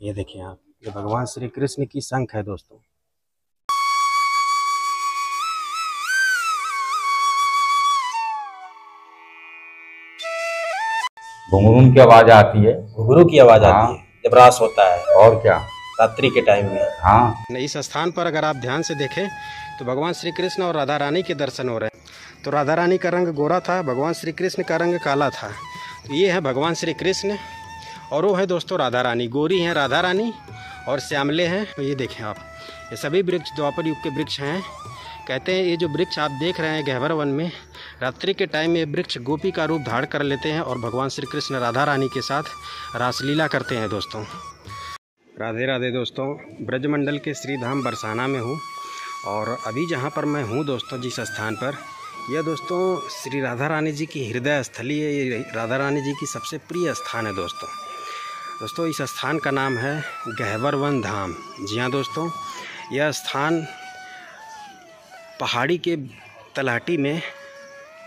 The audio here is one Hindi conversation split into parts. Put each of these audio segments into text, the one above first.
ये देखिए आप, ये भगवान श्री कृष्ण की शंख है दोस्तों। घुंघरू की आवाज आती है। घुंघरू की आवाज हाँ। आती है जब रास होता है, और क्या, रात्रि के टाइम में। हाँ। इस स्थान पर अगर आप ध्यान से देखें तो भगवान श्री कृष्ण और राधा रानी के दर्शन हो रहे हैं। तो राधा रानी का रंग गोरा था, भगवान श्री कृष्ण का रंग काला था। तो ये है भगवान श्री कृष्ण और वो है दोस्तों राधा रानी। गोरी हैं राधा रानी और श्यामले हैं। तो ये देखें आप, ये सभी वृक्ष द्वापर युग के वृक्ष हैं। कहते हैं ये जो वृक्ष आप देख रहे हैं गहवर वन में, रात्रि के टाइम में वृक्ष गोपी का रूप धारण कर लेते हैं और भगवान श्री कृष्ण राधा रानी के साथ रासलीला करते हैं दोस्तों। राधे राधे दोस्तों, ब्रजमंडल के श्री धाम बरसाना में हूँ और अभी जहाँ पर मैं हूँ दोस्तों, जिस स्थान पर, यह दोस्तों श्री राधा रानी जी की हृदय स्थली है। ये राधा रानी जी की सबसे प्रिय स्थान है दोस्तों। इस स्थान का नाम है गहवर वन धाम। जी हाँ दोस्तों, यह स्थान पहाड़ी के तलहटी में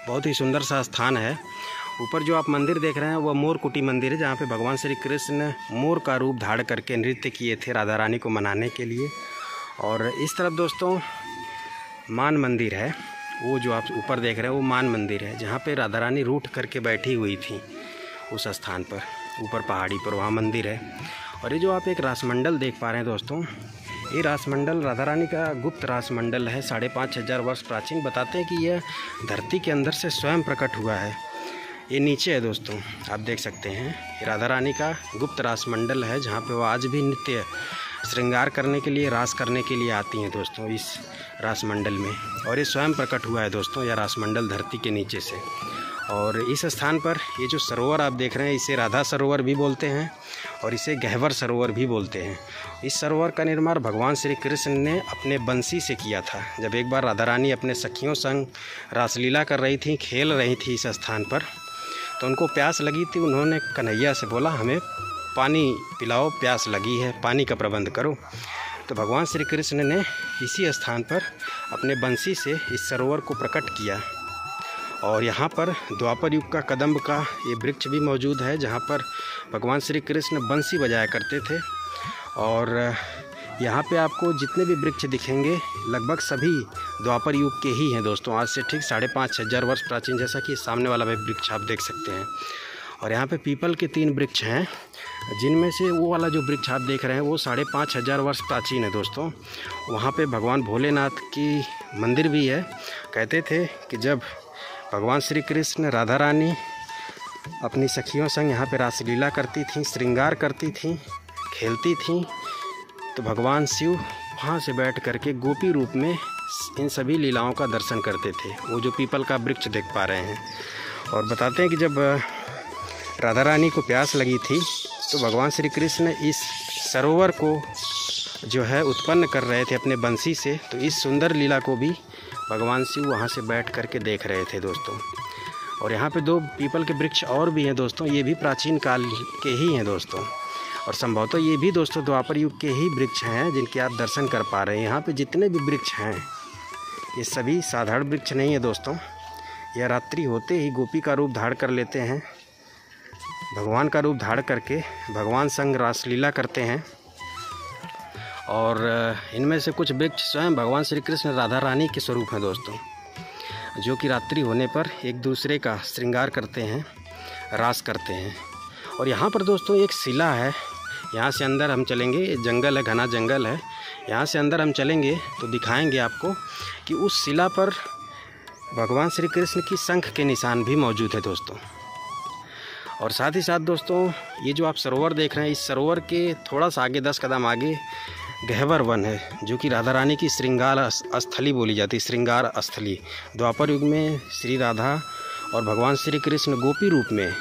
बहुत ही सुंदर सा स्थान है। ऊपर जो आप मंदिर देख रहे हैं वह मोर कुटी मंदिर है, जहाँ पे भगवान श्री कृष्ण मोर का रूप धारण करके नृत्य किए थे राधा रानी को मनाने के लिए। और इस तरफ दोस्तों मान मंदिर है, वो जो आप ऊपर देख रहे हैं वो मान मंदिर है, जहाँ पे राधा रानी रूठ करके बैठी हुई थी उस स्थान पर, ऊपर पहाड़ी पर वहाँ मंदिर है। और ये जो आप एक रासमंडल देख पा रहे हैं दोस्तों, ये रासमंडल राधा रानी का गुप्त रासमंडल है। 5,500 वर्ष प्राचीन। बताते हैं कि यह धरती के अंदर से स्वयं प्रकट हुआ है। ये नीचे है दोस्तों, आप देख सकते हैं, ये राधा रानी का गुप्त रासमंडल है, जहाँ पे वो आज भी नित्य श्रृंगार करने के लिए, रास करने के लिए आती हैं दोस्तों इस रासमंडल में। और ये स्वयं प्रकट हुआ है दोस्तों, यह रासमंडल धरती के नीचे से। और इस स्थान पर ये जो सरोवर आप देख रहे हैं, इसे राधा सरोवर भी बोलते हैं और इसे गहवर सरोवर भी बोलते हैं। इस सरोवर का निर्माण भगवान श्री कृष्ण ने अपने बंसी से किया था। जब एक बार राधा रानी अपने सखियों संग रासलीला कर रही थी, खेल रही थी इस स्थान पर, तो उनको प्यास लगी थी। उन्होंने कन्हैया से बोला, हमें पानी पिलाओ, प्यास लगी है, पानी का प्रबंध करो। तो भगवान श्री कृष्ण ने इसी स्थान पर अपने बंसी से इस सरोवर को प्रकट किया। और यहाँ पर द्वापर युग का कदम्ब का ये वृक्ष भी मौजूद है, जहाँ पर भगवान श्री कृष्ण बंसी बजाया करते थे। और यहाँ पे आपको जितने भी वृक्ष दिखेंगे लगभग सभी द्वापर युग के ही हैं दोस्तों, आज से ठीक 5,500 वर्ष प्राचीन, जैसा कि सामने वाला भी वृक्ष आप देख सकते हैं। और यहाँ पे पीपल के 3 वृक्ष हैं, जिनमें से वो वाला जो वृक्ष आप देख रहे हैं वो 5,500 वर्ष प्राचीन है दोस्तों। वहाँ पे भगवान भोलेनाथ की मंदिर भी है। कहते थे कि जब भगवान श्री कृष्ण राधा रानी अपनी सखियों संग यहाँ पे रासलीला करती थीं, श्रृंगार करती थीं, खेलती थीं, तो भगवान शिव वहाँ से बैठ करके गोपी रूप में इन सभी लीलाओं का दर्शन करते थे। वो जो पीपल का वृक्ष देख पा रहे हैं। और बताते हैं कि जब राधा रानी को प्यास लगी थी तो भगवान श्री कृष्ण इस सरोवर को जो है उत्पन्न कर रहे थे अपने बंसी से। तो इस सुंदर लीला को भी भगवान शिव वहाँ से बैठ करके देख रहे थे दोस्तों। और यहाँ पे 2 पीपल के वृक्ष और भी हैं दोस्तों, ये भी प्राचीन काल के ही हैं दोस्तों। और संभवतः ये भी दोस्तों द्वापर युग के ही वृक्ष हैं जिनके आप दर्शन कर पा रहे हैं। यहाँ पे जितने भी वृक्ष हैं ये सभी साधारण वृक्ष नहीं है दोस्तों। यह रात्रि होते ही गोपी का रूप धारण कर लेते हैं, भगवान का रूप धारण करके भगवान संग रासलीला करते हैं। और इनमें से कुछ वृक्ष स्वयं भगवान श्री कृष्ण राधा रानी के स्वरूप हैं दोस्तों, जो कि रात्रि होने पर एक दूसरे का श्रृंगार करते हैं, रास करते हैं। और यहाँ पर दोस्तों एक शिला है, यहाँ से अंदर हम चलेंगे, जंगल है, घना जंगल है, यहाँ से अंदर हम चलेंगे तो दिखाएंगे आपको कि उस शिला पर भगवान श्री कृष्ण की शंख के निशान भी मौजूद है दोस्तों। और साथ ही साथ दोस्तों ये जो आप सरोवर देख रहे हैं, इस सरोवर के थोड़ा सा आगे 10 कदम आगे गहवर वन है, जो कि राधा रानी की श्रृंगार स्थली बोली जाती है। श्रृंगार स्थली द्वापर युग में श्री राधा और भगवान श्री कृष्ण गोपी रूप में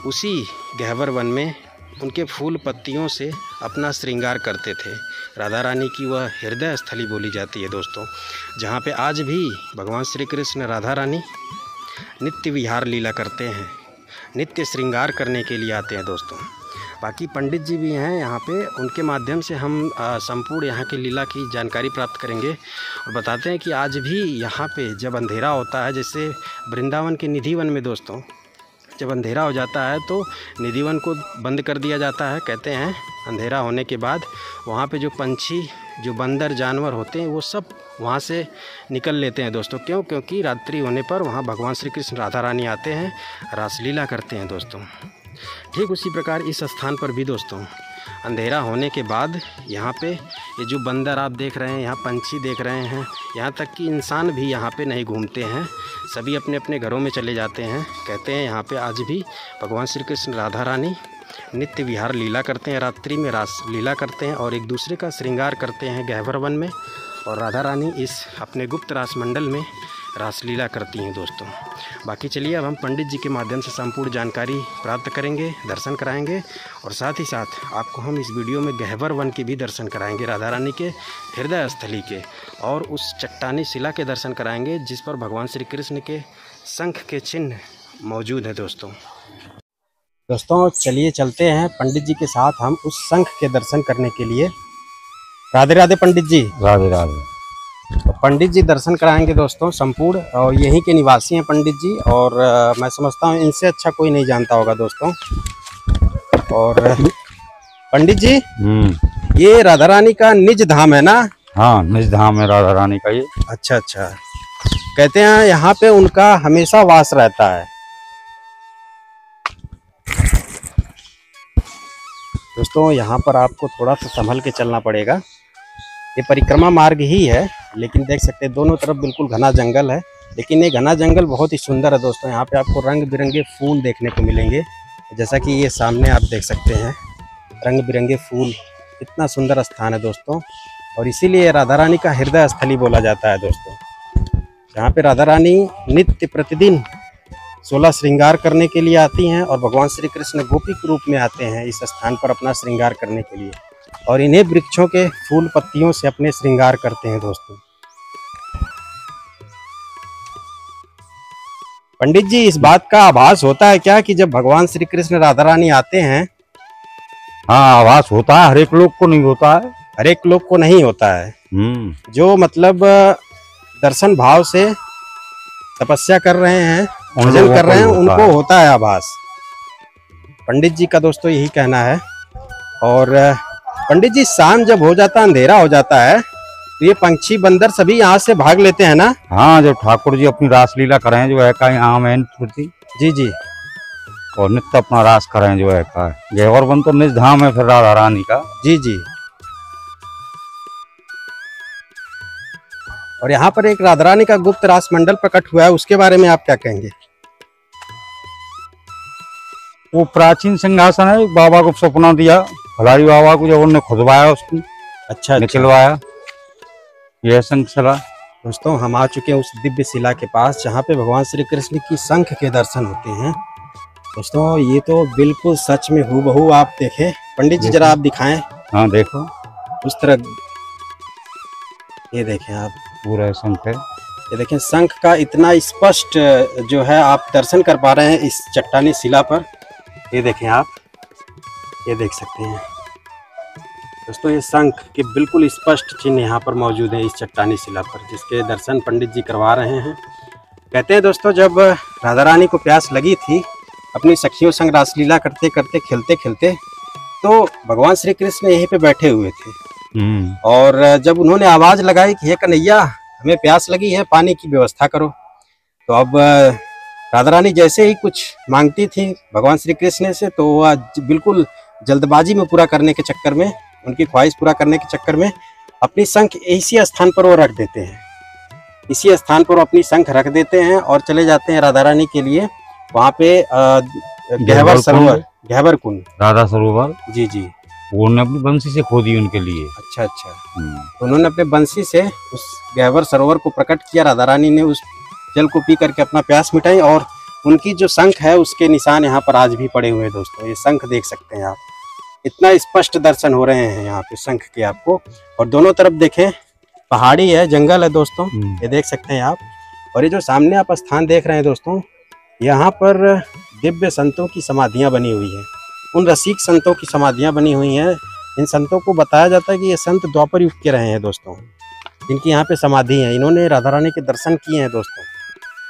उसी गहवर वन में उनके फूल पत्तियों से अपना श्रृंगार करते थे। राधा रानी की वह हृदय स्थली बोली जाती है दोस्तों, जहाँ पे आज भी भगवान श्री कृष्ण राधा रानी नित्य विहार लीला करते हैं, नित्य श्रृंगार करने के लिए आते हैं दोस्तों। बाकी पंडित जी भी हैं यहाँ पे, उनके माध्यम से हम संपूर्ण यहाँ की लीला की जानकारी प्राप्त करेंगे। और बताते हैं कि आज भी यहाँ पे जब अंधेरा होता है, जैसे वृंदावन के निधि वन में दोस्तों जब अंधेरा हो जाता है तो निधिवन को बंद कर दिया जाता है। कहते हैं अंधेरा होने के बाद वहाँ पे जो पंछी, जो बंदर जानवर होते हैं वो सब वहाँ से निकल लेते हैं दोस्तों। क्यों? क्योंकि रात्रि होने पर वहाँ भगवान श्री कृष्ण राधा रानी आते हैं, रासलीला करते हैं दोस्तों। ठीक उसी प्रकार इस स्थान पर भी दोस्तों अंधेरा होने के बाद यहाँ पे ये जो बंदर आप देख रहे हैं, यहाँ पंछी देख रहे हैं, यहाँ तक कि इंसान भी यहाँ पे नहीं घूमते हैं, सभी अपने अपने घरों में चले जाते हैं। कहते हैं यहाँ पे आज भी भगवान श्री कृष्ण राधा रानी नित्य विहार लीला करते हैं, रात्रि में रास लीला करते हैं और एक दूसरे का श्रृंगार करते हैं गह्वर वन में। और राधा रानी इस अपने गुप्त रास मंडल में रासलीला करती हैं दोस्तों। बाकी चलिए अब हम पंडित जी के माध्यम से संपूर्ण जानकारी प्राप्त करेंगे, दर्शन कराएंगे और साथ ही साथ आपको हम इस वीडियो में गह्वर वन के भी दर्शन कराएंगे, राधा रानी के हृदय स्थली के, और उस चट्टानी शिला के दर्शन कराएंगे जिस पर भगवान श्री कृष्ण के शंख के चिन्ह मौजूद है दोस्तों। चलिए चलते हैं पंडित जी के साथ हम उस शंख के दर्शन करने के लिए। राधे राधे पंडित जी। राधे राधे। तो पंडित जी दर्शन कराएंगे दोस्तों संपूर्ण, और यहीं के निवासी हैं पंडित जी, और मैं समझता हूँ इनसे अच्छा कोई नहीं जानता होगा दोस्तों। और पंडित जी ये राधा रानी का निज धाम है ना? हाँ, निज धाम है राधा रानी का ये। अच्छा अच्छा। कहते हैं यहाँ पे उनका हमेशा वास रहता है दोस्तों। यहाँ पर आपको थोड़ा सा संभल के चलना पड़ेगा, ये परिक्रमा मार्ग ही है, लेकिन देख सकते हैं दोनों तरफ बिल्कुल घना जंगल है, लेकिन ये घना जंगल बहुत ही सुंदर है दोस्तों। यहाँ पे आपको रंग बिरंगे फूल देखने को मिलेंगे, जैसा कि ये सामने आप देख सकते हैं रंग बिरंगे फूल। इतना सुंदर स्थान है दोस्तों, और इसीलिए राधा रानी का हृदय स्थली बोला जाता है दोस्तों। यहाँ पे राधा रानी नित्य प्रतिदिन 16 श्रृंगार करने के लिए आती हैं, और भगवान श्री कृष्ण गोपी के रूप में आते हैं इस स्थान पर अपना श्रृंगार करने के लिए, और इन्हें वृक्षों के फूल पत्तियों से अपने श्रृंगार करते हैं दोस्तों। पंडित जी इस बात का आभास होता है क्या कि जब भगवान श्री कृष्ण राधा रानी आते हैं? हाँ, आभास होता है, हर एक लोग को नहीं होता है। हर एक लोग को नहीं होता है। जो मतलब दर्शन भाव से तपस्या कर रहे हैं, भजन कर रहे हैं, उनको होता है आभास। पंडित जी का दोस्तों यही कहना है। और पंडित जी शाम जब हो जाता है, अंधेरा हो जाता है, तो ये पंछी बंदर सभी यहाँ से भाग लेते हैं ना? हाँ, जब ठाकुर जी अपनी रासलीला करें जो है का यहाँ में जी जी, और नित्य अपना रास करें जो है का गह्वर वन तो निज धाम है फिर राधा रानी का। जी जी। और यहाँ पर एक राधा रानी का गुप्त रास मंडल प्रकट हुआ है, उसके बारे में आप क्या कहेंगे? वो प्राचीन सिंहासन है, बाबा को सपना दिया भलारी बाबा को, जब उन्होंने खुदवाया उसको। अच्छा, निकलवाया यह शंख शिला। दोस्तों हम आ चुके हैं उस दिव्य शिला के पास जहाँ पे भगवान श्री कृष्ण की शंख के दर्शन होते हैं दोस्तों। ये तो बिल्कुल सच में हूबहू आप देखें। पंडित जी जरा आप दिखाएं। हाँ देखो, उस तरह ये देखें आप, पूरा शंख है। ये देखें शंख का इतना स्पष्ट जो है आप दर्शन कर पा रहे हैं इस चट्टानी शिला पर। ये देखें आप, ये देख सकते हैं दोस्तों, ये शंख के बिल्कुल स्पष्ट चिन्ह यहाँ पर मौजूद है इस चट्टानी शिला पर, जिसके दर्शन पंडित जी करवा रहे हैं। कहते हैं दोस्तों जब राधा रानी को प्यास लगी थी अपनी सखियों संग रासलीला करते करते खेलते खेलते, तो भगवान श्री कृष्ण यहीं पे बैठे हुए थे, और जब उन्होंने आवाज लगाई कि हे कन्हैया हमें प्यास लगी है, पानी की व्यवस्था करो, तो अब राधा रानी जैसे ही कुछ मांगती थी भगवान श्री कृष्ण से, तो वह बिल्कुल जल्दबाजी में पूरा करने के चक्कर में, उनकी ख्वाहिश पूरा करने के चक्कर में अपनी शंख इसी स्थान पर वो रख देते हैं। इसी स्थान पर वो अपनी शंख रख देते हैं और चले जाते हैं राधा रानी के लिए वहाँ पे गह्वर सरोवर, गह्वर कुंड, राधा सरोवर। जी जी, उन्होंने अपनी बंसी से खोदी उनके लिए। अच्छा अच्छा। तो उन्होंने अपने बंसी से उस गह्वर सरोवर को प्रकट किया, राधा रानी ने उस जल को पी करके अपना प्यास मिटाई, और उनकी जो शंख है उसके निशान यहाँ पर आज भी पड़े हुए हैं दोस्तों। ये शंख देख सकते हैं आप, इतना स्पष्ट दर्शन हो रहे हैं यहाँ पे शंख के आपको। और दोनों तरफ देखें पहाड़ी है, जंगल है दोस्तों, ये देख सकते हैं आप। और ये जो सामने आप स्थान देख रहे हैं दोस्तों, यहाँ पर दिव्य संतों की समाधियाँ बनी हुई हैं, उन रसिक संतों की समाधियाँ बनी हुई हैं। इन संतों को बताया जाता है कि ये संत द्वापर युग के रहे हैं दोस्तों, जिनकी यहाँ पे समाधि है। इन्होंने राधा रानी के दर्शन किए हैं दोस्तों,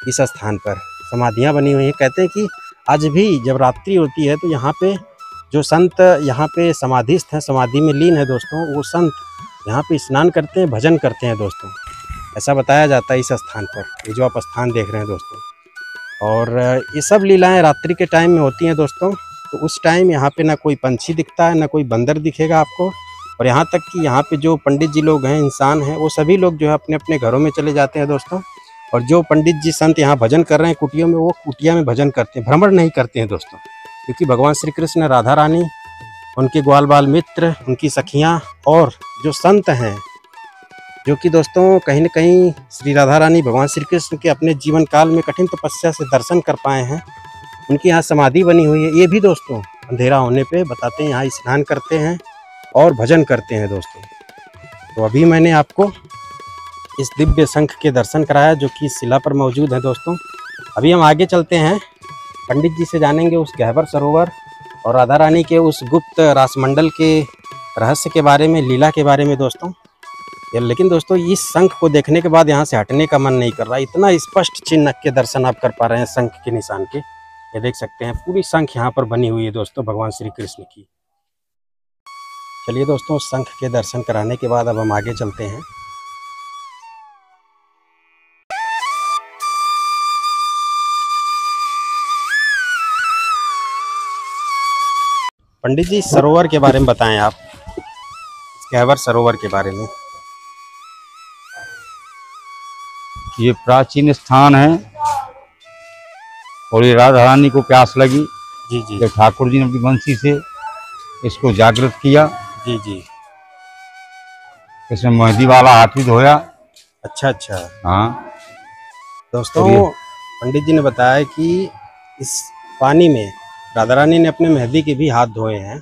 इस स्थान पर समाधियाँ बनी हुई हैं। कहते हैं कि आज भी जब रात्रि होती है तो यहाँ पे जो संत यहाँ पे समाधिस्थ हैं, समाधि में लीन है दोस्तों, वो संत यहाँ पे स्नान करते हैं, भजन करते हैं दोस्तों। ऐसा बताया जाता है इस स्थान पर, ये जो आप स्थान देख रहे हैं दोस्तों। और ये सब लीलाएं रात्रि के टाइम में होती हैं दोस्तों। तो उस टाइम यहाँ पे ना कोई पंछी दिखता है, ना कोई बंदर दिखेगा आपको। और यहाँ तक कि यहाँ पे जो पंडित जी लोग हैं, इंसान हैं, वो सभी लोग जो है अपने अपने घरों में चले जाते हैं दोस्तों। और जो पंडित जी संत यहाँ भजन कर रहे हैं कुटियों में, वो कुटिया में भजन करते हैं, भ्रमण नहीं करते हैं दोस्तों। क्योंकि भगवान श्री कृष्ण, राधा रानी, उनके ग्वाल बाल मित्र, उनकी सखियाँ और जो संत हैं, जो कि दोस्तों कहीं न कहीं श्री राधा रानी भगवान श्री कृष्ण के अपने जीवन काल में कठिन तपस्या से दर्शन कर पाए हैं, उनकी यहाँ समाधि बनी हुई है। ये भी दोस्तों अंधेरा होने पे बताते हैं यहाँ स्नान करते हैं और भजन करते हैं दोस्तों। तो अभी मैंने आपको इस दिव्य शंख के दर्शन कराया जो कि इस शिला पर मौजूद है दोस्तों। अभी हम आगे चलते हैं, पंडित जी से जानेंगे उस गह्वर सरोवर और राधा रानी के उस गुप्त रासमंडल के रहस्य के बारे में, लीला के बारे में दोस्तों। लेकिन दोस्तों इस शंख को देखने के बाद यहाँ से हटने का मन नहीं कर रहा। इतना स्पष्ट चिन्ह के दर्शन आप कर पा रहे हैं शंख के निशान के। ये देख सकते हैं पूरी शंख यहाँ पर बनी हुई है दोस्तों भगवान श्री कृष्ण की। चलिए दोस्तों, शंख के दर्शन कराने के बाद अब हम आगे चलते हैं। पंडित जी, सरोवर के बारे में बताएं आप, गह्वर सरोवर के बारे में। ये प्राचीन स्थान है और ये राधा रानी को प्यास लगी। जी जी। तो ठाकुर जी ने अपनी बंसी से इसको जागृत किया। जी जी। इसमें मेहंदी वाला हाथ भी धोया। अच्छा अच्छा। हाँ दोस्तों, पंडित जी ने बताया कि इस पानी में राधा रानी ने अपने मेहंदी के भी हाथ धोए हैं,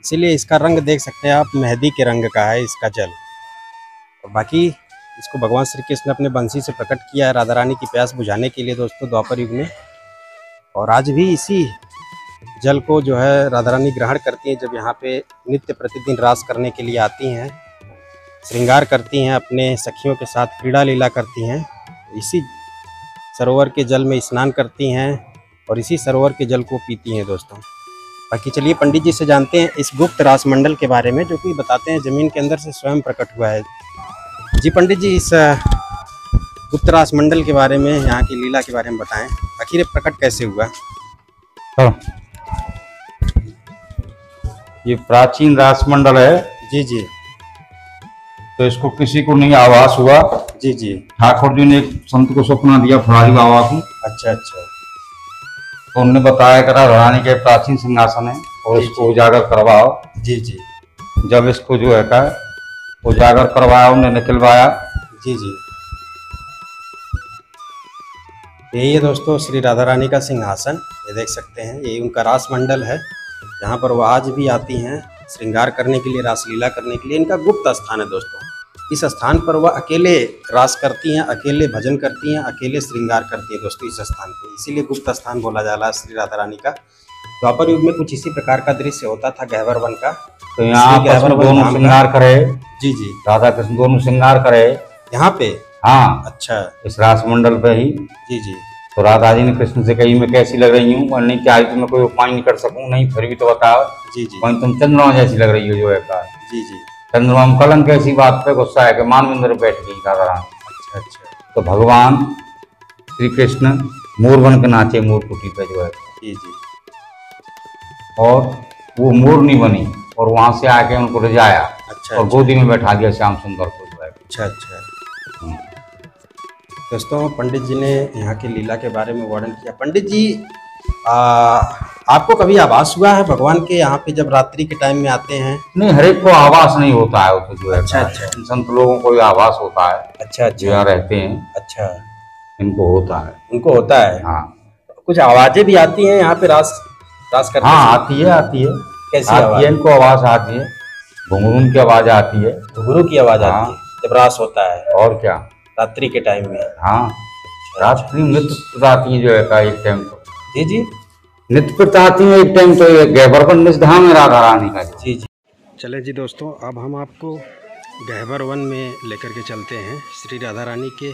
इसीलिए इसका रंग देख सकते हैं आप, मेहंदी के रंग का है इसका जल। और बाकी इसको भगवान श्री कृष्ण ने अपने बंसी से प्रकट किया है राधा रानी की प्यास बुझाने के लिए दोस्तों, द्वापर युग में। और आज भी इसी जल को जो है राधा रानी ग्रहण करती हैं जब यहाँ पे नित्य प्रतिदिन रास करने के लिए आती हैं, श्रृंगार करती हैं, अपने सखियों के साथ क्रीड़ा लीला करती हैं। इसी सरोवर के जल में स्नान करती हैं और इसी सरोवर के जल को पीती हैं दोस्तों। बाकी चलिए पंडित जी से जानते हैं इस गुप्त रासमंडल के बारे में, जो कि बताते हैं जमीन के अंदर से स्वयं प्रकट हुआ है। जी पंडित जी, इस गुप्त रासमंडल के बारे में, यहाँ की लीला के बारे में बताएं, आखिर प्रकट कैसे हुआ? ये प्राचीन रासमंडल है। जी जी। तो इसको किसी को नहीं आभास हुआ। जी जी। ठाकुर जी ने एक संत को सपना दिया फरारी बाबा की। अच्छा अच्छा। तो उन्होंने बताया कि राधा रानी के प्राचीन सिंहासन है और इसको उजागर करवाओ। जी जी। जब इसको जो है का उजागर करवाया, उन्हें निकलवाया। जी जी। यही है दोस्तों श्री राधा रानी का सिंहासन, ये देख सकते हैं, यही उनका रासमंडल है जहाँ पर वो आज भी आती हैं श्रृंगार करने के लिए, रासलीला करने के लिए। इनका गुप्त स्थान है दोस्तों। इस स्थान पर वह अकेले रास करती हैं, अकेले भजन करती हैं, अकेले श्रृंगार करती हैं दोस्तों इस स्थान पे, इसीलिए गुप्त स्थान बोला जा रहा है श्री राधा रानी का। द्वापर युग में कुछ इसी प्रकार का दृश्य होता था गह्वर वन का। तो यहाँ पर दोनों श्रृंगार करे। जी जी। राधा कृष्ण दोनों श्रृंगार करे यहाँ पे। हाँ अच्छा। इस रासमंडल पे ही। जी जी। तो राधा जी ने कृष्ण से कही मैं कैसी लग रही हूँ, और नहीं क्या मैं कोई उपाय नहीं कर सकूँ, नहीं फिर भी तो बताओ। जी जी। वहीं तुम चंद्रमा जैसी लग रही हो जो है का। जी जी। चंद्रमा में कलंक ऐसी बात पे गुस्सा है कि मान मंदिर बैठ गई राधा रानी। अच्छा अच्छा। तो भगवान श्री कृष्ण मोर बन के नाचे मोर कुटी पे जो है। जी जी। और वो मोर नहीं बनी और वहां से आके उनको रिझाया। अच्छा। और गोदी में बैठा दिया श्याम सुंदर को जो है। अच्छा अच्छा। दोस्तों, पंडित जी ने यहाँ की लीला के बारे में वर्णन किया। पंडित जी, आपको कभी आभास हुआ है भगवान के यहाँ पे जब रात्रि के टाइम में आते हैं? नहीं, हर एक को आभास नहीं होता है तो जो है। अच्छा अच्छा। संत लोगों को आभास होता है। अच्छा अच्छा। यहाँ रहते हैं। अच्छा। इनको होता है। उनको होता है। हाँ। कुछ आवाजें भी आती हैं यहाँ पे रास करते? हाँ आती है, आती है। कैसी आवाज? इनको आवाज आती है, घुंघरू की आवाज आती है। घुंघरू की आवाज आती है जब रास होता है? और क्या, रात्रि के टाइम में। हाँ, रात्रि नृत्य आती है जो है का एक टाइम तो। जी जी। नृत्य आती है एक टाइम तो, ये गह्वर वन धाम है राधा रानी का। जी जी। चले जी दोस्तों, अब हम आपको गह्वर वन में लेकर के चलते हैं। श्री राधा रानी के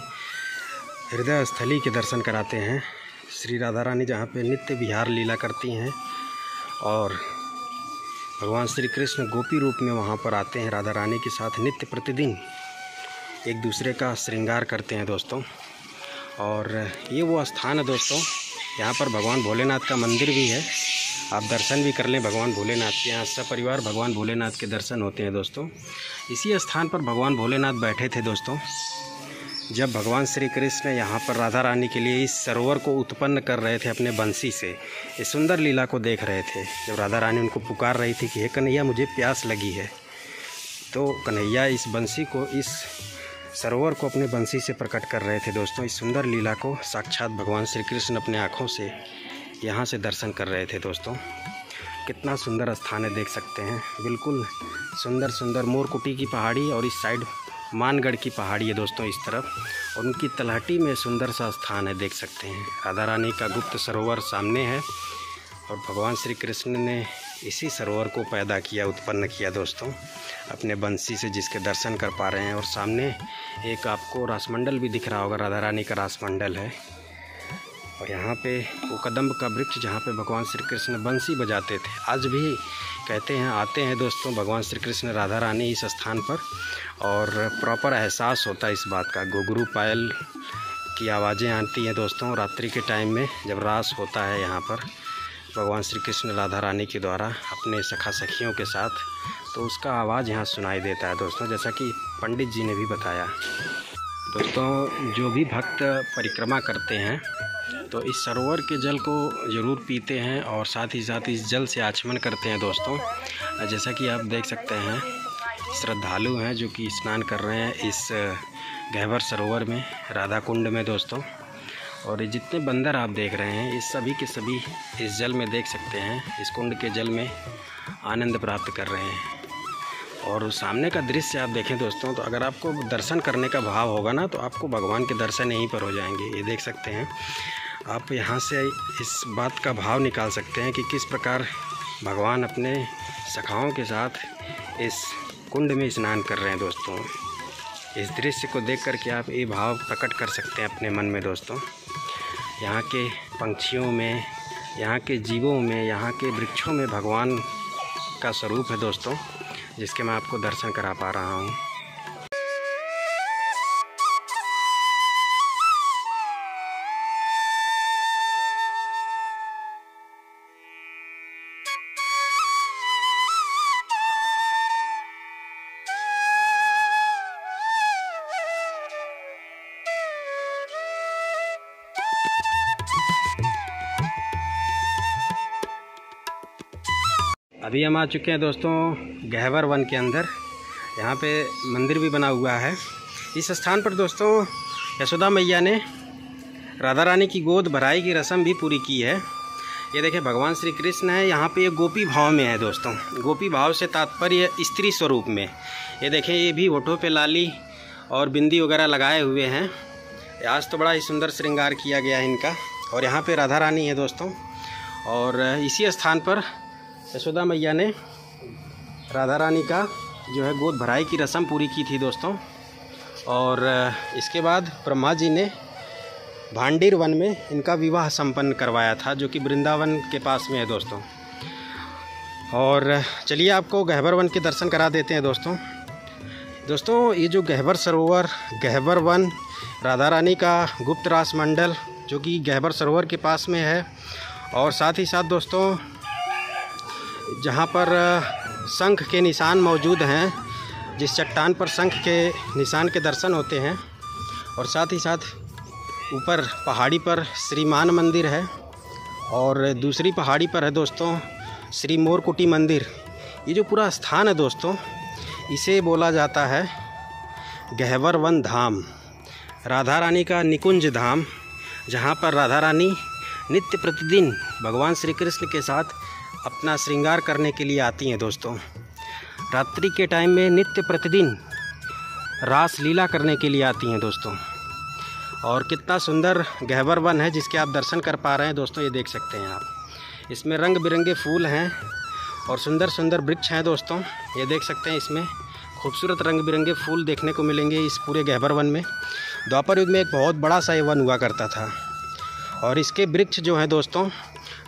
हृदय स्थली के दर्शन कराते हैं। श्री राधा रानी जहाँ पे नित्य विहार लीला करती हैं और भगवान श्री कृष्ण गोपी रूप में वहाँ पर आते हैं राधा रानी के साथ नित्य प्रतिदिन एक दूसरे का श्रृंगार करते हैं दोस्तों। और ये वो स्थान है दोस्तों, यहाँ पर भगवान भोलेनाथ का मंदिर भी है, आप दर्शन भी कर लें भगवान भोलेनाथ के। यहाँ सपरिवार भगवान भोलेनाथ के दर्शन होते हैं दोस्तों। इसी स्थान पर भगवान भोलेनाथ बैठे थे दोस्तों, जब भगवान श्री कृष्ण यहाँ पर राधा रानी के लिए इस सरोवर को उत्पन्न कर रहे थे अपने बंसी से, इस सुंदर लीला को देख रहे थे। जब राधा रानी उनको पुकार रही थी कि हे कन्हैया मुझे प्यास लगी है, तो कन्हैया इस बंसी को, इस सरोवर को अपने बंसी से प्रकट कर रहे थे दोस्तों। इस सुंदर लीला को साक्षात भगवान श्री कृष्ण अपने आँखों से यहाँ से दर्शन कर रहे थे दोस्तों। कितना सुंदर स्थान है, देख सकते हैं। बिल्कुल सुंदर सुंदर मोरकुटी की पहाड़ी और इस साइड मानगढ़ की पहाड़ी है दोस्तों इस तरफ, और उनकी तलहटी में सुंदर सा स्थान है, देख सकते हैं। राधा रानी का गुप्त सरोवर सामने है और भगवान श्री कृष्ण ने इसी सरोवर को पैदा किया, उत्पन्न किया दोस्तों अपने बंसी से, जिसके दर्शन कर पा रहे हैं। और सामने एक आपको रासमंडल भी दिख रहा होगा, राधा रानी का रासमंडल है। और यहाँ पे वो कदम्ब का वृक्ष जहाँ पे भगवान श्री कृष्ण बंसी बजाते थे, आज भी कहते हैं आते हैं दोस्तों भगवान श्री कृष्ण राधा रानी इस स्थान पर, और प्रॉपर एहसास होता है इस बात का। घुंघरू पायल की आवाज़ें आती हैं दोस्तों रात्रि के टाइम में, जब रास होता है यहाँ पर भगवान श्री कृष्ण राधा रानी के द्वारा अपने सखा सखियों के साथ, तो उसका आवाज़ यहाँ सुनाई देता है दोस्तों, जैसा कि पंडित जी ने भी बताया। दोस्तों जो भी भक्त परिक्रमा करते हैं तो इस सरोवर के जल को ज़रूर पीते हैं और साथ ही साथ इस जल से आचमन करते हैं दोस्तों। जैसा कि आप देख सकते हैं श्रद्धालु हैं जो कि स्नान कर रहे हैं इस गहवर सरोवर में, राधा कुंड में दोस्तों। और ये जितने बंदर आप देख रहे हैं, इस सभी के सभी इस जल में देख सकते हैं, इस कुंड के जल में आनंद प्राप्त कर रहे हैं। और सामने का दृश्य आप देखें दोस्तों, तो अगर आपको दर्शन करने का भाव होगा ना, तो आपको भगवान के दर्शन यहीं पर हो जाएंगे। ये देख सकते हैं आप, यहाँ से इस बात का भाव निकाल सकते हैं कि किस प्रकार भगवान अपने सखाओं के साथ इस कुंड में स्नान कर रहे हैं दोस्तों। इस दृश्य को देख कर के आप ये भाव प्रकट कर सकते हैं अपने मन में दोस्तों। यहाँ के पंछियों में, यहाँ के जीवों में, यहाँ के वृक्षों में भगवान का स्वरूप है दोस्तों, जिसके मैं आपको दर्शन करा पा रहा हूँ। अभी हम आ चुके हैं दोस्तों गहवर वन के अंदर। यहाँ पे मंदिर भी बना हुआ है। इस स्थान पर दोस्तों यशोदा मैया ने राधा रानी की गोद भराई की रस्म भी पूरी की है। ये देखें भगवान श्री कृष्ण है, यहाँ पे ये गोपी भाव में है दोस्तों। गोपी भाव से तात्पर्य स्त्री स्वरूप में। ये देखें ये भी होठों पे लाली और बिंदी वगैरह लगाए हुए हैं। आज तो बड़ा ही सुंदर श्रृंगार किया गया है इनका। और यहाँ पे राधा रानी है दोस्तों, और इसी स्थान पर यशोदा मैया ने राधा रानी का जो है गोद भराई की रस्म पूरी की थी दोस्तों। और इसके बाद ब्रह्मा जी ने भांडीर वन में इनका विवाह संपन्न करवाया था, जो कि वृंदावन के पास में है दोस्तों। और चलिए आपको गहवर वन के दर्शन करा देते हैं दोस्तों। ये जो गहवर सरोवर, गहवर वन, राधा रानी का गुप्त रास मंडल जो कि गहवर सरोवर के पास में है, और साथ ही साथ दोस्तों जहाँ पर शंख के निशान मौजूद हैं, जिस चट्टान पर शंख के निशान के दर्शन होते हैं, और साथ ही साथ ऊपर पहाड़ी पर श्री मान मंदिर है, और दूसरी पहाड़ी पर है दोस्तों श्री मोरकुटी मंदिर। ये जो पूरा स्थान है दोस्तों, इसे बोला जाता है गहवर वन धाम, राधा रानी का निकुंज धाम, जहाँ पर राधा रानी नित्य प्रतिदिन भगवान श्री कृष्ण के साथ अपना श्रृंगार करने के लिए आती हैं दोस्तों। रात्रि के टाइम में नित्य प्रतिदिन रास लीला करने के लिए आती हैं दोस्तों। और कितना सुंदर गहवर वन है जिसके आप दर्शन कर पा रहे हैं दोस्तों। ये देख सकते हैं आप, इसमें रंग बिरंगे फूल हैं और सुंदर सुंदर वृक्ष हैं दोस्तों। ये देख सकते हैं, इसमें खूबसूरत रंग बिरंगे फूल देखने को मिलेंगे इस पूरे गहवर वन में। द्वापर युग में एक बहुत बड़ा सा ये वन हुआ करता था, और इसके वृक्ष जो हैं दोस्तों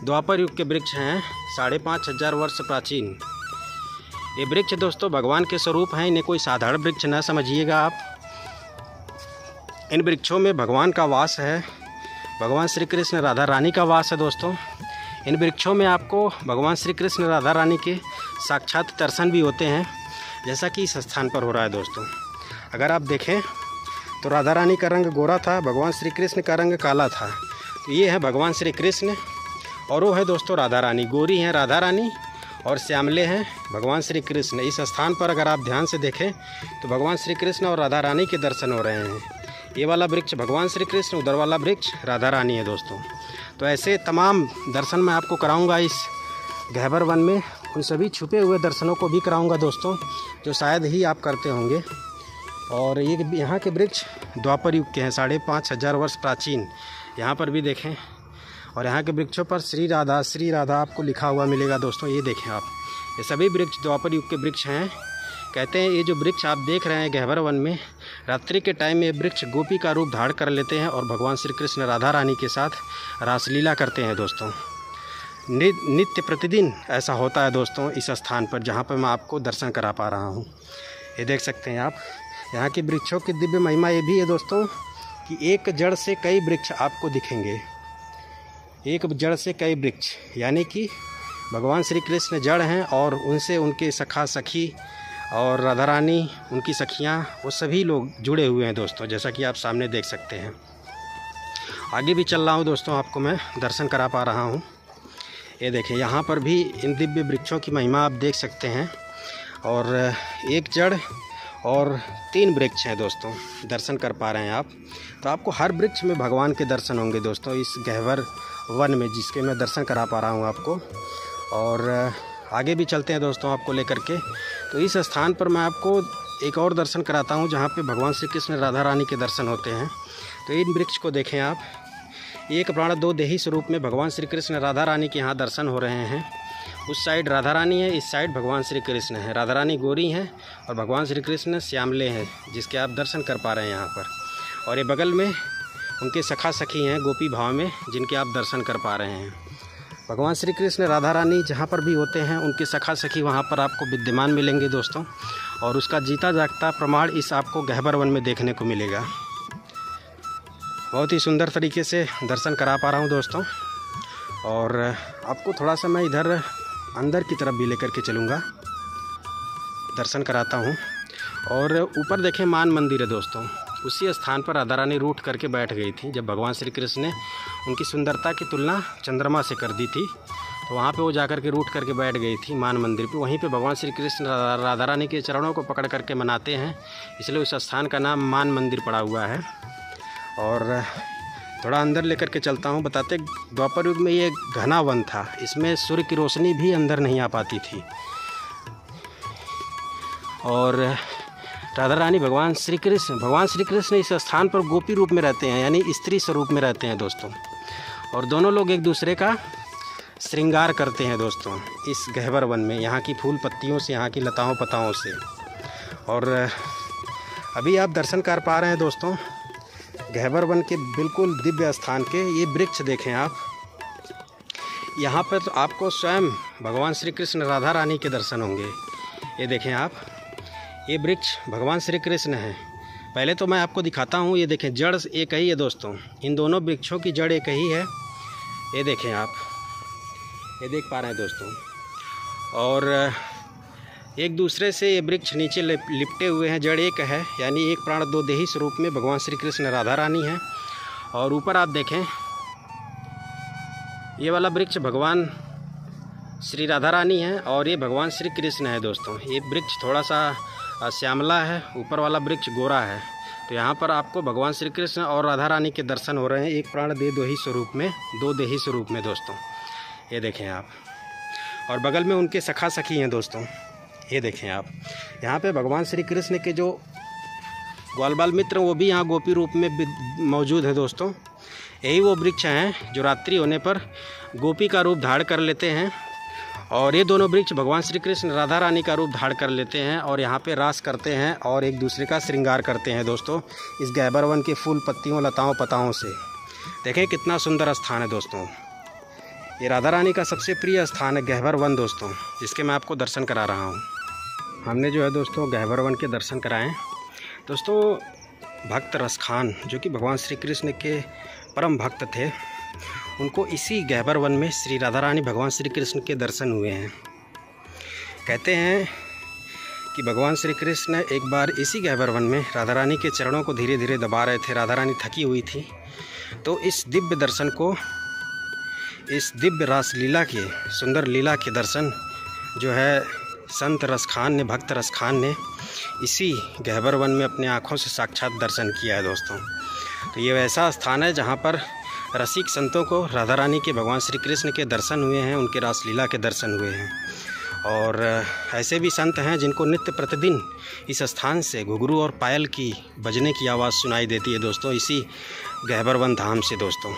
द्वापर युग के वृक्ष हैं, 5,500 वर्ष प्राचीन। ये वृक्ष दोस्तों भगवान के स्वरूप हैं, इन्हें कोई साधारण वृक्ष न समझिएगा आप। इन वृक्षों में भगवान का वास है, भगवान श्री कृष्ण राधा रानी का वास है दोस्तों। इन वृक्षों में आपको भगवान श्री कृष्ण राधा रानी के साक्षात दर्शन भी होते हैं, जैसा कि इस स्थान पर हो रहा है दोस्तों। अगर आप देखें तो राधा रानी का रंग गोरा था, भगवान श्री कृष्ण का रंग काला था। तो ये है भगवान श्री कृष्ण और वो है दोस्तों राधा रानी। गोरी हैं राधा रानी और श्यामले हैं भगवान श्री कृष्ण। इस स्थान पर अगर आप ध्यान से देखें तो भगवान श्री कृष्ण और राधा रानी के दर्शन हो रहे हैं। ये वाला वृक्ष भगवान श्री कृष्ण, उधर वाला वृक्ष राधा रानी है दोस्तों। तो ऐसे तमाम दर्शन मैं आपको कराऊंगा इस गहबर वन में। उन सभी छुपे हुए दर्शनों को भी कराऊंगा दोस्तों, जो शायद ही आप करते होंगे। और ये यहाँ के वृक्ष द्वापर युग के हैं, 5,500 वर्ष प्राचीन। यहाँ पर भी देखें, और यहाँ के वृक्षों पर श्री राधा आपको लिखा हुआ मिलेगा दोस्तों। ये देखें आप, ये सभी वृक्ष द्वापर युग के वृक्ष हैं। कहते हैं ये जो वृक्ष आप देख रहे हैं गहबर वन में, रात्रि के टाइम में ये वृक्ष गोपी का रूप धारण कर लेते हैं और भगवान श्री कृष्ण राधा रानी के साथ रासलीला करते हैं दोस्तों। नित्य प्रतिदिन ऐसा होता है दोस्तों इस स्थान पर, जहाँ पर मैं आपको दर्शन करा पा रहा हूँ। ये देख सकते हैं आप, यहाँ के वृक्षों की दिव्य महिमा ये भी है दोस्तों कि एक जड़ से कई वृक्ष आपको दिखेंगे। एक जड़ से कई वृक्ष, यानी कि भगवान श्री कृष्ण जड़ हैं और उनसे उनके सखा सखी और राधा रानी उनकी सखियाँ, वो सभी लोग जुड़े हुए हैं दोस्तों, जैसा कि आप सामने देख सकते हैं। आगे भी चल रहा हूँ दोस्तों, आपको मैं दर्शन करा पा रहा हूँ। ये देखें, यहाँ पर भी इन दिव्य वृक्षों की महिमा आप देख सकते हैं। और एक जड़ और 3 वृक्ष हैं दोस्तों, दर्शन कर पा रहे हैं आप। तो आपको हर वृक्ष में भगवान के दर्शन होंगे दोस्तों इस गहबर वन में, जिसके मैं दर्शन करा पा रहा हूँ आपको। और आगे भी चलते हैं दोस्तों आपको लेकर के। तो इस स्थान पर मैं आपको एक और दर्शन कराता हूँ जहाँ पे भगवान श्री कृष्ण राधा रानी के दर्शन होते हैं। तो इन वृक्ष को देखें आप, एक प्राण 2 देही स्वरूप में भगवान श्री कृष्ण राधा रानी के यहाँ दर्शन हो रहे हैं। उस साइड राधा रानी है, इस साइड भगवान श्री कृष्ण है। राधा रानी गोरी हैं और भगवान श्री कृष्ण श्यामले हैं, जिसके आप दर्शन कर पा रहे हैं यहाँ पर। और ये बगल में उनके सखा सखी हैं गोपी भाव में, जिनके आप दर्शन कर पा रहे हैं। भगवान श्री कृष्ण राधा रानी जहाँ पर भी होते हैं, उनके सखा सखी वहाँ पर आपको विद्यमान मिलेंगे दोस्तों। और उसका जीता जागता प्रमाण इस आपको गहबर वन में देखने को मिलेगा। बहुत ही सुंदर तरीके से दर्शन करा पा रहा हूँ दोस्तों। और आपको थोड़ा सा मैं इधर अंदर की तरफ भी लेकर के चलूँगा, दर्शन कराता हूँ। और ऊपर देखें मान मंदिर है दोस्तों। उसी स्थान पर राधा रानी रूठ करके बैठ गई थी जब भगवान श्री कृष्ण ने उनकी सुंदरता की तुलना चंद्रमा से कर दी थी। तो वहाँ पे वो जाकर के रूठ करके बैठ गई थी मान मंदिर पे। वहीं पे भगवान श्री कृष्ण राधा रानी के चरणों को पकड़ करके मनाते हैं, इसलिए उस स्थान का नाम मान मंदिर पड़ा हुआ है। और थोड़ा अंदर लेकर के चलता हूँ। बताते द्वापर युग में ये घना वन था, इसमें सूर्य की रोशनी भी अंदर नहीं आ पाती थी। और राधा रानी भगवान श्री कृष्ण इस स्थान पर गोपी रूप में रहते हैं, यानी स्त्री स्वरूप में रहते हैं दोस्तों। और दोनों लोग एक दूसरे का श्रृंगार करते हैं दोस्तों इस गहबर वन में, यहाँ की फूल पत्तियों से, यहाँ की लताओं पताओं से। और अभी आप दर्शन कर पा रहे हैं दोस्तों गहबर वन के बिल्कुल दिव्य स्थान के। ये वृक्ष देखें आप, यहाँ पर तो आपको स्वयं भगवान श्री कृष्ण राधा रानी के दर्शन होंगे। ये देखें आप, ये वृक्ष भगवान श्री कृष्ण हैं। पहले तो मैं आपको दिखाता हूँ। ये देखें, जड़ एक ही है दोस्तों, इन दोनों वृक्षों की जड़ एक ही है। ये देखें आप, ये देख पा रहे हैं दोस्तों। और एक दूसरे से ये वृक्ष नीचे लिपटे हुए हैं, जड़ एक है, यानी एक प्राण 2 देही स्वरूप में भगवान श्री कृष्ण राधा रानी हैं। और ऊपर आप देखें, ये वाला वृक्ष भगवान श्री राधा रानी है और ये भगवान श्री कृष्ण है दोस्तों। ये वृक्ष थोड़ा सा श्यामला है, ऊपर वाला वृक्ष गोरा है। तो यहाँ पर आपको भगवान श्री कृष्ण और राधा रानी के दर्शन हो रहे हैं, एक प्राण 2 देही स्वरूप में, 2 देही स्वरूप में दोस्तों। ये देखें आप, और बगल में उनके सखा सखी हैं दोस्तों। ये देखें आप, यहाँ पे भगवान श्री कृष्ण के जो ग्वाल बाल मित्र वो भी यहाँ गोपी रूप में मौजूद है दोस्तों। यही वो वृक्ष हैं जो रात्रि होने पर गोपी का रूप धारण कर लेते हैं। और ये दोनों वृक्ष भगवान श्री कृष्ण राधा रानी का रूप धारण कर लेते हैं और यहाँ पे रास करते हैं और एक दूसरे का श्रृंगार करते हैं दोस्तों इस गहबर वन के फूल पत्तियों लताओं पताओं से। देखें कितना सुंदर स्थान है दोस्तों। ये राधा रानी का सबसे प्रिय स्थान है गहवर वन दोस्तों, जिसके मैं आपको दर्शन करा रहा हूँ। हमने जो है दोस्तों गहवर वन के दर्शन कराएं। दोस्तों भक्त रसखान जो कि भगवान श्री कृष्ण के परम भक्त थे, उनको इसी गहवर वन में श्री राधा रानी भगवान श्री कृष्ण के दर्शन हुए हैं। कहते हैं कि भगवान श्री कृष्ण एक बार इसी गहवर वन में राधा रानी के चरणों को धीरे धीरे दबा रहे थे। राधा रानी थकी हुई थी, तो इस दिव्य दर्शन को, इस दिव्य रास लीला के, सुंदर लीला के दर्शन जो है संत रसखान ने, भक्त रसखान ने इसी गहवर वन में अपने आँखों से साक्षात दर्शन किया है दोस्तों। तो ये वैसा स्थान है जहाँ पर रसिक संतों को राधा रानी के भगवान श्री कृष्ण के दर्शन हुए हैं, उनके रास लीला के दर्शन हुए हैं। और ऐसे भी संत हैं जिनको नित्य प्रतिदिन इस स्थान से घुघरू और पायल की बजने की आवाज़ सुनाई देती है दोस्तों, इसी गहवर वन धाम से दोस्तों।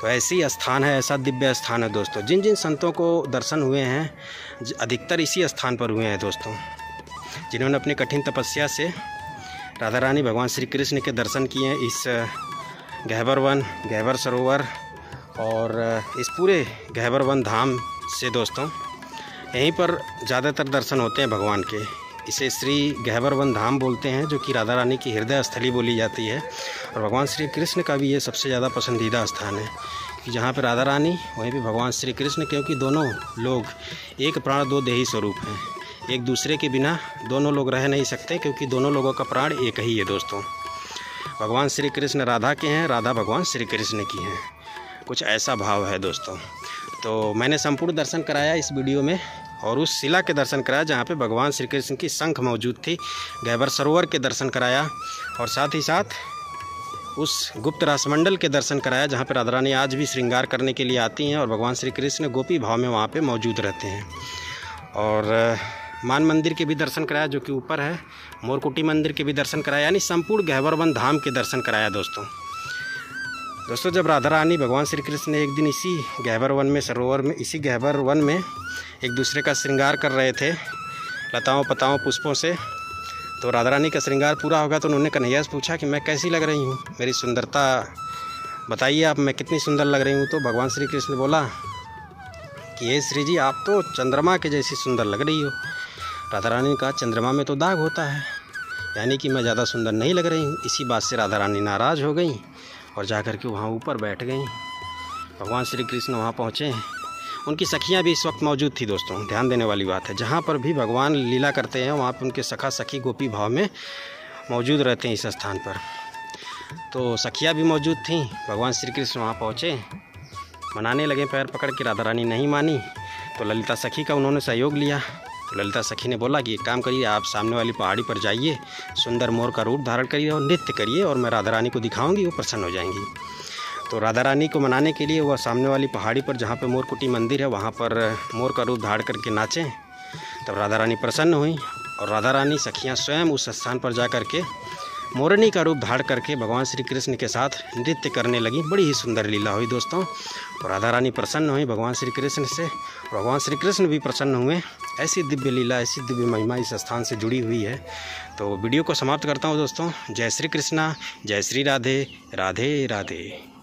तो ऐसी स्थान है, ऐसा दिव्य स्थान है दोस्तों। जिन जिन संतों को दर्शन हुए हैं अधिकतर इसी स्थान पर हुए हैं दोस्तों, जिन्होंने अपनी कठिन तपस्या से राधा रानी भगवान श्री कृष्ण के दर्शन किए हैं। इस गहवर वन, गहवर सरोवर और इस पूरे गहवर वन धाम से दोस्तों यहीं पर ज़्यादातर दर्शन होते हैं भगवान के। इसे श्री गहवर वन धाम बोलते हैं, जो कि राधा रानी की हृदय स्थली बोली जाती है। और भगवान श्री कृष्ण का भी ये सबसे ज़्यादा पसंदीदा स्थान है कि जहाँ पर राधा रानी वहीं पे भगवान श्री कृष्ण, क्योंकि दोनों लोग एक प्राण दो देही स्वरूप हैं। एक दूसरे के बिना दोनों लोग रह नहीं सकते, क्योंकि दोनों लोगों का प्राण एक ही है दोस्तों। भगवान श्री कृष्ण राधा के हैं, राधा भगवान श्री कृष्ण की हैं, कुछ ऐसा भाव है दोस्तों। तो मैंने संपूर्ण दर्शन कराया इस वीडियो में, और उस शिला के दर्शन कराया जहाँ पे भगवान श्री कृष्ण की शंख मौजूद थी। गहवर सरोवर के दर्शन कराया, और साथ ही साथ उस गुप्त रासमंडल के दर्शन कराया जहाँ पे राधा रानी आज भी श्रृंगार करने के लिए आती हैं, और भगवान श्री कृष्ण गोपी भाव में वहाँ पे मौजूद रहते हैं। और मान मंदिर के भी दर्शन कराया जो कि ऊपर है, मोरकुटी मंदिर के भी दर्शन कराया, यानी संपूर्ण गहवर वन धाम के दर्शन कराया दोस्तों। जब राधा रानी भगवान श्री कृष्ण ने एक दिन इसी गहवर वन में, सरोवर में, इसी गहवर वन में एक दूसरे का श्रृंगार कर रहे थे लताओं पताओं पुष्पों से, तो राधा रानी का श्रृंगार पूरा होगा तो उन्होंने कन्हैया से पूछा कि मैं कैसी लग रही हूँ, मेरी सुंदरता बताइए आप, मैं कितनी सुंदर लग रही हूँ। तो भगवान श्री कृष्ण ने बोला कि हे श्री जी, आप तो चंद्रमा के जैसी सुंदर लग रही हो। राधा रानी ने कहा चंद्रमा में तो दाग होता है, यानी कि मैं ज़्यादा सुंदर नहीं लग रही हूँ। इसी बात से राधा रानी नाराज़ हो गई और जा कर के वहाँ ऊपर बैठ गई। भगवान श्री कृष्ण वहाँ पहुँचे, उनकी सखियाँ भी इस वक्त मौजूद थी दोस्तों। ध्यान देने वाली बात है, जहाँ पर भी भगवान लीला करते हैं वहाँ पर उनके सखा सखी गोपी भाव में मौजूद रहते हैं इस स्थान पर। तो सखियाँ भी मौजूद थीं। भगवान श्री कृष्ण वहाँ पहुँचे, मनाने लगे पैर पकड़ के, राधा रानी नहीं मानी। तो ललिता सखी का उन्होंने सहयोग लिया। तो ललिता सखी ने बोला कि एक काम करिए, आप सामने वाली पहाड़ी पर जाइए, सुंदर मोर का रूप धारण करिए और नृत्य करिए, और मैं राधा रानी को दिखाऊंगी, वो प्रसन्न हो जाएंगी। तो राधा रानी को मनाने के लिए वह सामने वाली पहाड़ी पर, जहाँ पे मोरकुटी मंदिर है, वहाँ पर मोर का रूप धारण करके नाचें। तब राधा रानी प्रसन्न हुई, और राधा रानी सखियाँ स्वयं उस स्थान पर जा कर के मोरनी का रूप धारण करके भगवान श्री कृष्ण के साथ नृत्य करने लगी। बड़ी ही सुंदर लीला हुई दोस्तों। तो राधा रानी प्रसन्न हुई भगवान श्री कृष्ण से, और भगवान श्री कृष्ण भी प्रसन्न हुए। ऐसी दिव्य लीला, ऐसी दिव्य महिमा इस स्थान से जुड़ी हुई है। तो वीडियो को समाप्त करता हूँ दोस्तों। जय श्री कृष्णा, जय श्री राधे, राधे राधे।